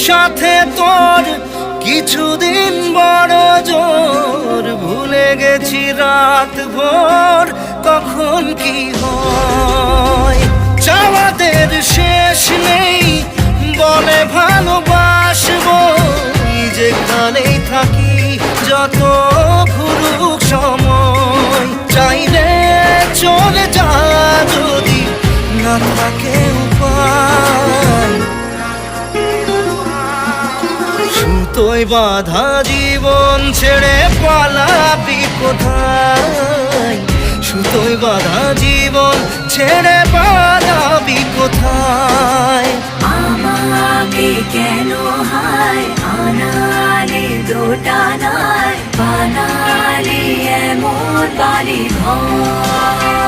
সাথে তোর কিছুদিন বড় জোর, ভুলে গেছি রাত ভোর কখন কি হয়। চাওয়াদের শেষ নেই বলে ভালোবাসবো, যেখানেই থাকি যত ঘুরুক সময়। চাইলে চলে যা যদি না থাকে উপায়, সুতোয় বাঁধা জীবন ছেড়ে পালাবি কোথায়, সুতোয় বাঁধা জীবন ছেড়ে পালাবি কোথায়। আমাকে কেন হায় আনালে দোটানায়, বানালে এমন বাড়ি ঘর।